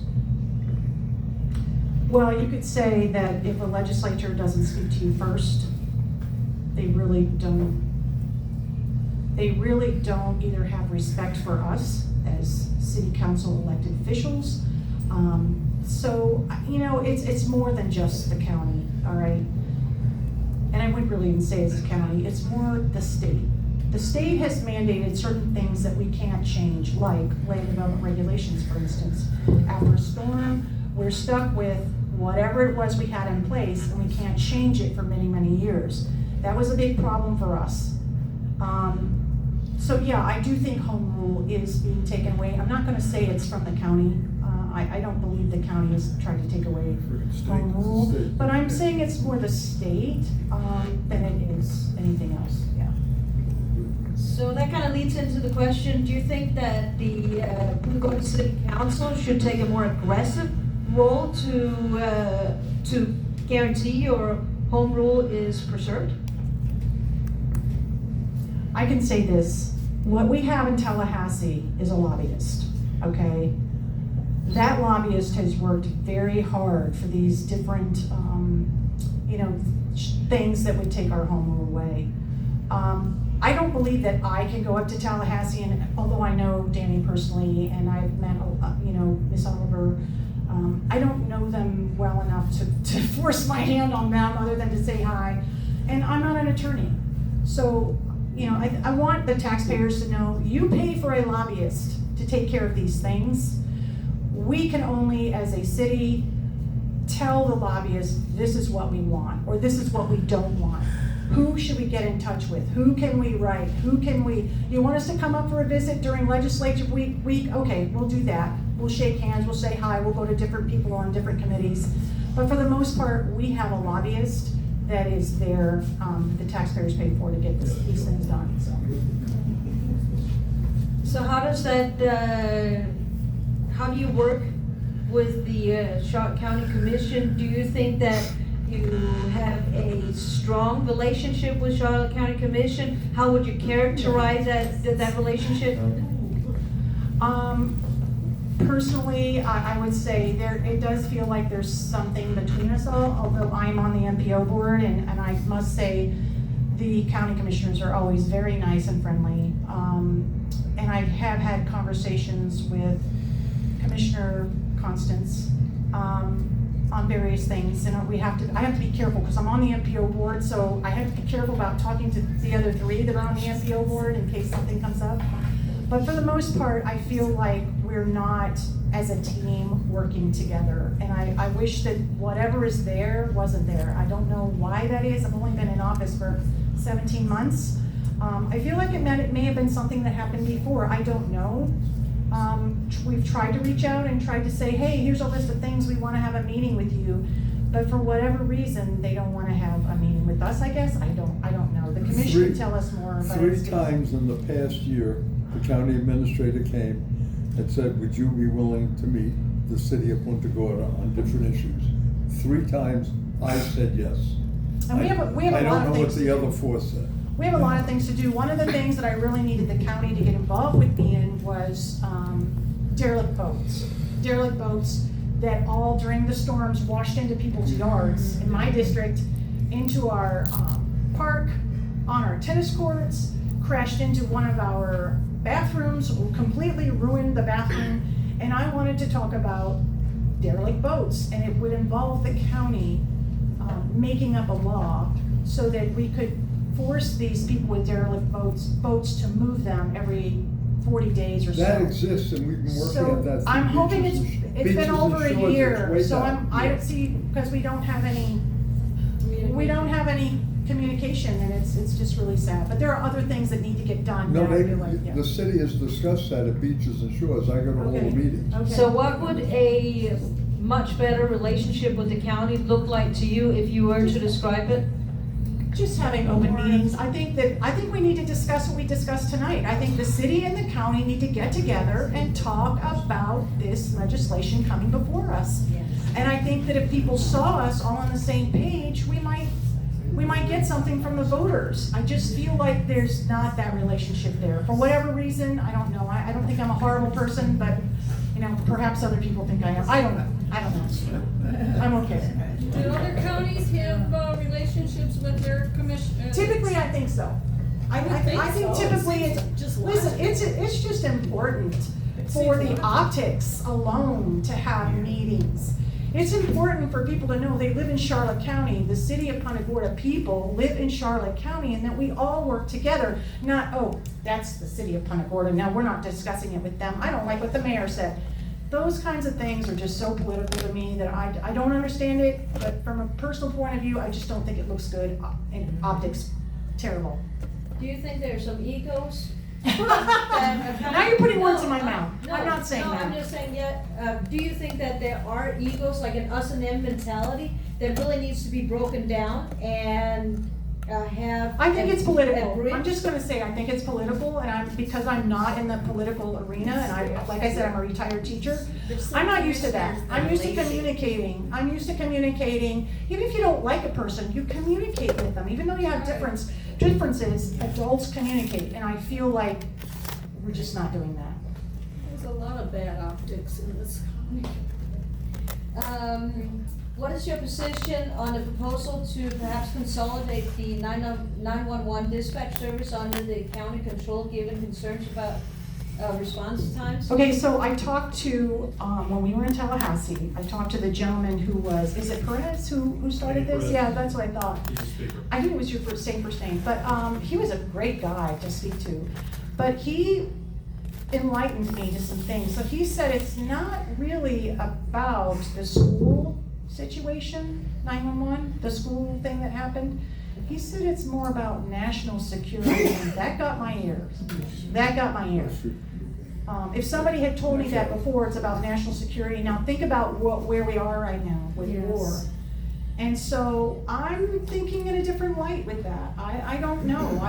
Well, you could say that if a legislature doesn't speak to you first, they really don't either have respect for us as city council elected officials. So, you know, it's more than just the county, all right? And I wouldn't really even say it's the county, it's more the state. The state has mandated certain things that we can't change, like land development regulations, for instance. After a storm, we're stuck with whatever it was we had in place, and we can't change it for many, many years. That was a big problem for us. So yeah, I do think home rule is being taken away. I'm not gonna say it's from the county. I don't believe the county has tried to take away home rule, but I'm saying it's more the state than it is anything else, yeah. So that kind of leads into the question, do you think that the Punta Gorda City Council should take a more aggressive role to guarantee your home rule is preserved? I can say this, what we have in Tallahassee is a lobbyist, okay? That lobbyist has worked very hard for these different, you know, things that would take our home rule away. I don't believe that I can go up to Tallahassee, and although I know Danny personally, and I've met, you know, Miss Oliver, I don't know them well enough to force my hand on them other than to say hi. And I'm not an attorney. So, you know, I want the taxpayers to know, you pay for a lobbyist to take care of these things. We can only, as a city, tell the lobbyist, this is what we want, or this is what we don't want. Who should we get in touch with? Who can we write? You want us to come up for a visit during legislative week? Okay, we'll do that. We'll shake hands, we'll say hi, we'll go to different people on different committees. But for the most part, we have a lobbyist that is there, the taxpayers pay for to get these things done, so. So how does that, how do you work with the Charlotte County Commission? Do you think that you have a strong relationship with Charlotte County Commission? How would you characterize that relationship? Personally, I would say it does feel like there's something between us all, although I'm on the MPO board, and I must say the county commissioners are always very nice and friendly. And I have had conversations with Commissioner Constance, on various things, and I have to be careful, because I'm on the MPO board, so I have to be careful about talking to the other three that are on the MPO board in case something comes up. But for the most part, I feel like we're not, as a team, working together. And I wish that whatever is there wasn't there. I don't know why that is. I've only been in office for 17 months. I feel like it may have been something that happened before. I don't know. We've tried to reach out and tried to say, hey, here's a list of things, we want to have a meeting with you. But for whatever reason, they don't want to have a meeting with us, I guess. I don't know. The commission can tell us more. But Three times in the past year, the county administrator came and said, would you be willing to meet the city of Punta Gorda on different issues? 3 times I said yes. And we have a lot of things. I don't know what to the do. other 4 said. We have a lot of things to do. One of the things that I really needed the county to get involved with me in was derelict boats. Derelict boats that all during the storms washed into people's yards in my district, into our park, on our tennis courts, crashed into one of our bathrooms, completely ruined the bathroom. And I wanted to talk about derelict boats, and it would involve the county making up a law so that we could force these people with derelict boats to move them every 40 days or so. That exists, and we've been working at that. So I'm hoping it's beaches been and over a shores, year, it's way so down. I don't see, because we don't have any communication, and it's just really sad. But there are other things that need to get done. No, that I feel like, yeah. the city has discussed that at beaches and shores. I go to all the Okay. meetings. Okay. So what would a much better relationship with the county look like to you if you were to describe it? Just having open meetings. I think we need to discuss what we discussed tonight. I think the city and the county need to get together and talk about this legislation coming before us. Yes. And I think that if people saw us all on the same page, we might get something from the voters. I just feel like there's not that relationship there. For whatever reason, I don't know. I don't think I'm a horrible person, but perhaps other people think I am. I don't know. I'm okay. Do other counties have relationships with their commission? Typically, I think so. I think so. typically It it's, seems just listen, logical. it's just important for the optics alone to have meetings. It's important for people to know they live in Charlotte County, the city of Punta Gorda people live in Charlotte County, and that we all work together. Not, oh, that's the city of Punta Gorda, now we're not discussing it with them. I don't like what the mayor said. Those kinds of things are just so political to me that I don't understand it, but from a personal point of view, I just don't think it looks good in optics. Terrible. Do you think there's some egos? Now you're putting words in my mouth. No, I'm not saying no, I'm that. just saying, do you think that there are egos, like an us and them mentality, that really needs to be broken down and have? I think it's a political. bridge? I'm just gonna say, I think it's political, and because I'm not in the political arena, and like I said, I'm a retired teacher, I'm not used to that. I'm used to communicating. Even if you don't like a person, you communicate with them, even though you have differences, adults communicate, and I feel like we're just not doing that. There's a lot of bad optics in this county. What is your position on the proposal to perhaps consolidate the 911 dispatch service under the county control, given concerns about response times? Okay, so I talked to, when we were in Tallahassee, I talked to the gentleman who was, is it Perez who started this? Perez. Yeah, that's what I thought. He's a speaker. I think it was your first name, but he was a great guy to speak to. But he enlightened me to some things. So he said it's not really about the school situation, 911, the school thing that happened. He said it's more about national security, and that got my ears. If somebody had told me that before, it's about national security. Now think about where we are right now with war. And so I'm thinking in a different light with that. I don't know.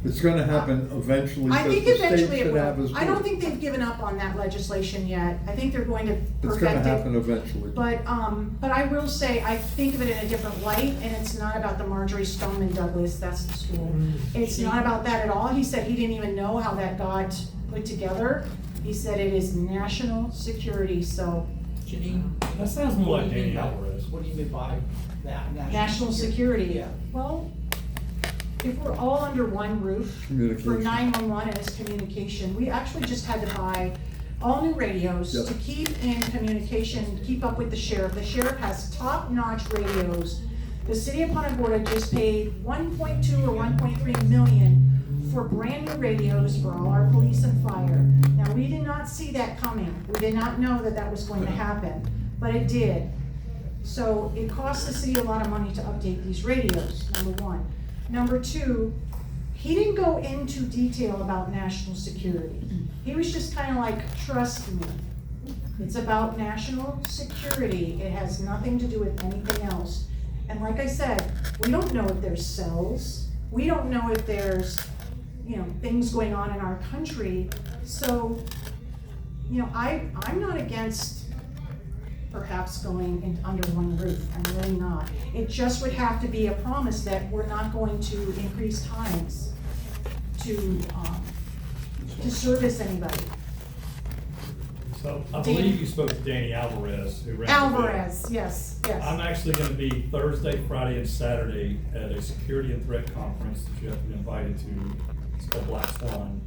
It's gonna happen eventually, I because think the state eventually it should have will. as I don't well. think they've given up on that legislation yet. I think they're going to It's gonna perfect happen it. eventually. But I will say, I think of it in a different light, and it's not about the Marjorie Stoneman Douglas, that's the school. It's not about that at all. He said he didn't even know how that got put together. He said it is national security, so Jeannine? That sounds more like What do you mean Danny by- Alvarez. What do you mean by that? national security. Yeah. Well, if we're all under one roof for Communication. 911 and its communication, we actually just had to buy all new radios Yep. to keep in communication, keep up with the sheriff. The sheriff has top-notch radios. The city of Punta Gorda just paid 1.2 or 1.3 million for brand new radios for all our police and fire. Now, we did not see that coming. We did not know that that was going to happen, but it did. So it cost the city a lot of money to update these radios, number one. Number two, he didn't go into detail about national security. He was just kind of like, trust me. It's about national security. It has nothing to do with anything else. And like I said, we don't know if there's cells. We don't know if there's, things going on in our country. So, I'm not against perhaps going under one roof. I'm really not. It just would have to be a promise that we're not going to increase times to service anybody. So I believe you spoke to Danny Alvarez, who ran the bill. Alvarez, yes. I'm actually gonna be Thursday, Friday, and Saturday at a security and threat conference that you have to be invited to. It's called Black Swan,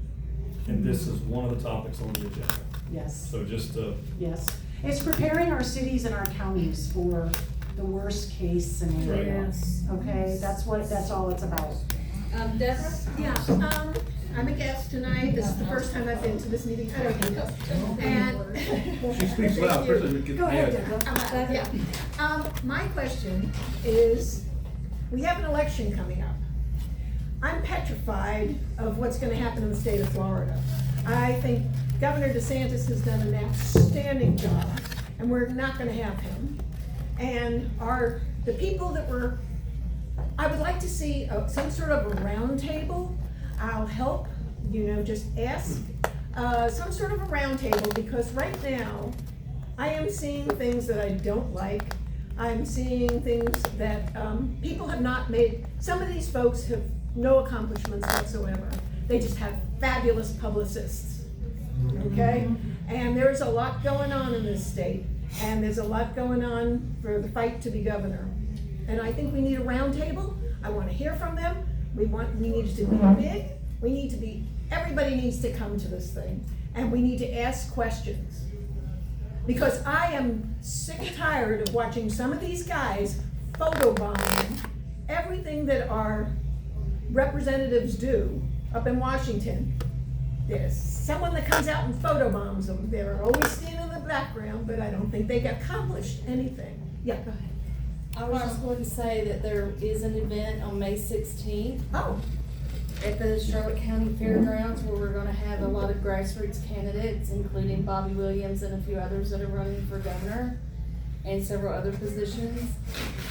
and this is one of the topics on the agenda. Yes, So just yes. It's preparing our cities and our counties for the worst case scenario. Okay, that's all it's about. Deborah? Yeah, I'm a guest tonight, this is the first time I've been to this meeting, I don't know. And. She speaks loud, especially when it gets Go ahead, bad. Deborah. Yeah, my question is, we have an election coming up. I'm petrified of what's gonna happen in the state of Florida. I think Governor DeSantis has done an outstanding job, and we're not gonna have him. And the people that I would like to see some sort of a round table. I'll help, just ask, some sort of a round table, because right now, I am seeing things that I don't like. I'm seeing things that, people have not made, some of these folks have no accomplishments whatsoever. They just have fabulous publicists, okay? And there's a lot going on in this state, and there's a lot going on for the fight to be governor. And I think we need a round table. I wanna hear from them. We need to be big. Everybody needs to come to this thing, and we need to ask questions. Because I am sick and tired of watching some of these guys photobombing everything that our representatives do up in Washington. There's someone that comes out and photobombs them. They're always standing in the background, but I don't think they accomplished anything. Yeah, go ahead. I was just going to say that there is an event on May 16th Oh, at the Charlotte County Fairgrounds where we're gonna have a lot of grassroots candidates, including Bobby Williams and a few others that are running for governor and several other positions.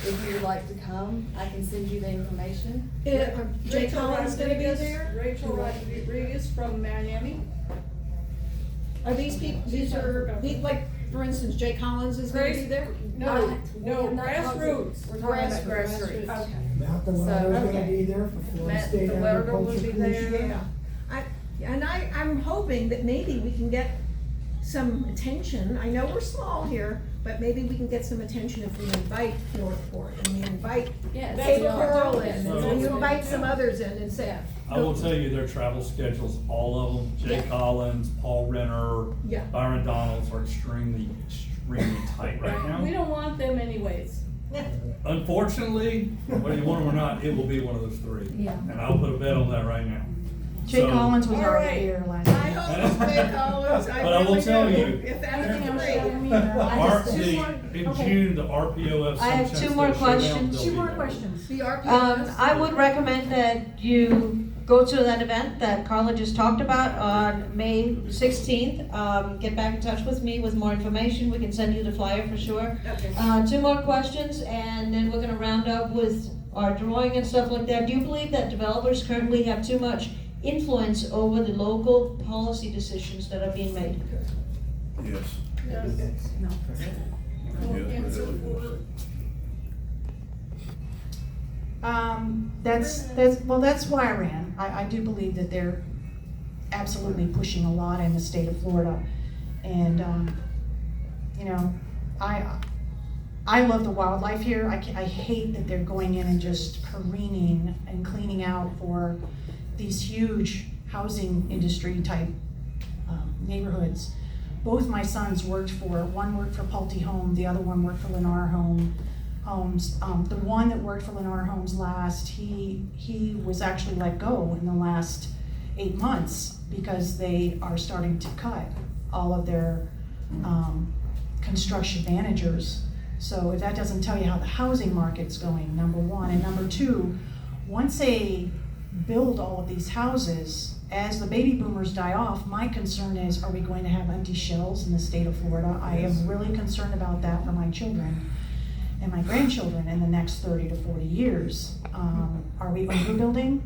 If you would like to come, I can send you the information. Jay Collins gonna be there? Rachel Rodriguez from Miami. Are these people, like, for instance, Jay Collins is gonna be there? No, grassroots. We're talking about grassroots. Okay. Matt the Weller's gonna be there for Florida Matt State the Weller will Agriculture be there. Commission. Yeah, I'm hoping that maybe we can get some attention. I know we're small here, but maybe we can get some attention if we invite Northport and we invite Yes. Cape we are. Coral in, and So- then you invite some others in and say. I will tell you their travel schedules, all of them, Jay Yeah. Collins, Paul Renner, Yeah. Byron Donalds are extremely tight right now. We don't want them anyways. Unfortunately, whether you want them or not, it will be one of those three. Yeah. And I'll put a bet on that right now. Jay So- Collins was All already right. here last I night. hope it's Jay Collins, I But I will really tell do. you- If that Anything else would you be have great. me, or- In Okay. June, the RPOF. I have Sunshine two more State Showdown, questions. they'll Two be more there. questions. The RPS. I would recommend that you go to that event that Carla just talked about on May 16th. Get back in touch with me with more information. We can send you the flyer for sure. Okay. Two more questions, and then we're gonna round up with our drawing and stuff like that. Do you believe that developers currently have too much influence over the local policy decisions that are being made? Yes. No. Yes, really. That's why I ran. I do believe that they're absolutely pushing a lot in the state of Florida. And, I love the wildlife here. I hate that they're going in and just careening and cleaning out for these huge housing industry type neighborhoods. Both my sons worked for, one worked for Pulte Home, the other one worked for Lennar Homes. The one that worked for Lennar Homes last, he was actually let go in the last 8 months because they are starting to cut all of their construction managers. So if that doesn't tell you how the housing market's going, number one. And number two, once they build all of these houses, as the baby boomers die off, my concern is, are we going to have empty shells in the state of Florida? I am really concerned about that for my children and my grandchildren in the next 30 to 40 years. Are we overbuilding?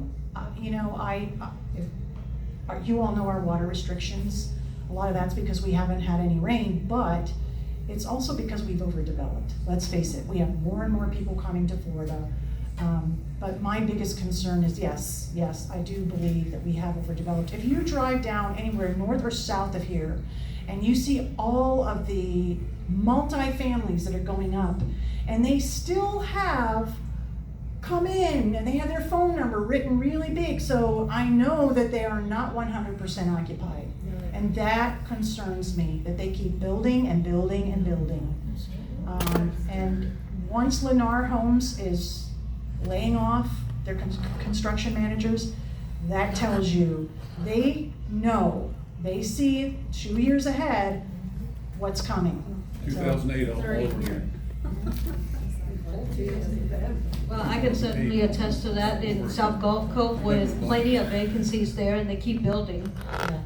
You all know our water restrictions. A lot of that's because we haven't had any rain, but it's also because we've overdeveloped. Let's face it, we have more and more people coming to Florida. But my biggest concern is, yes, I do believe that we have overdeveloped. If you drive down anywhere north or south of here, and you see all of the multi-families that are going up, and they still have come in, and they have their phone number written really big, so I know that they are not 100% occupied. And that concerns me, that they keep building and building and building. And once Lennar Homes is laying off their construction managers, that tells you they know, they see 2 years ahead what's coming. 2008 all over again. Well, I can certainly attest to that in South Gulf Coast with plenty of vacancies there and they keep building.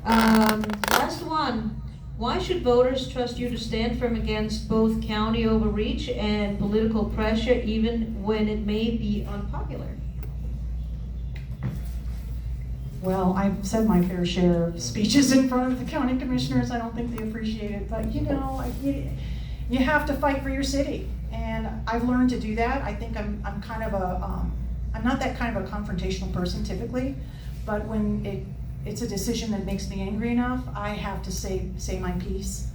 Last one, why should voters trust you to stand firm against both county overreach and political pressure even when it may be unpopular? Well, I've said my fair share of speeches in front of the county commissioners. I don't think they appreciate it, but you have to fight for your city. And I've learned to do that. I think I'm kind of I'm not that kind of a confrontational person typically, but when it's a decision that makes me angry enough, I have to say my piece.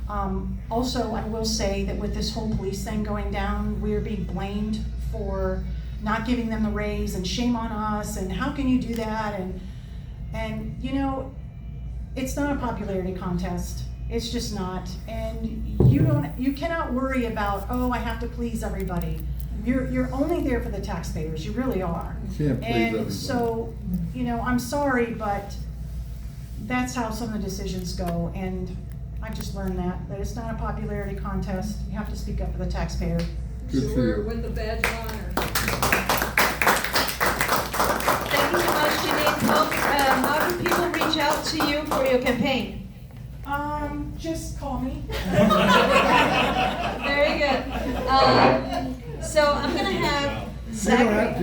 Also, I will say that with this whole police thing going down, we're being blamed for not giving them the raise, and shame on us, and how can you do that? And it's not a popularity contest. It's just not. And you cannot worry about, oh, I have to please everybody. You're only there for the taxpayers. You really are. You can't please everybody. And so, I'm sorry, but that's how some of the decisions go. And I've just learned that it's not a popularity contest. You have to speak up for the taxpayer. Good So for we're you. with the badge of honor. Thank you so much, Jeannine Polk. How do people reach out to you for your campaign? Just call me. Very good. So I'm gonna have You don't Zachary. have-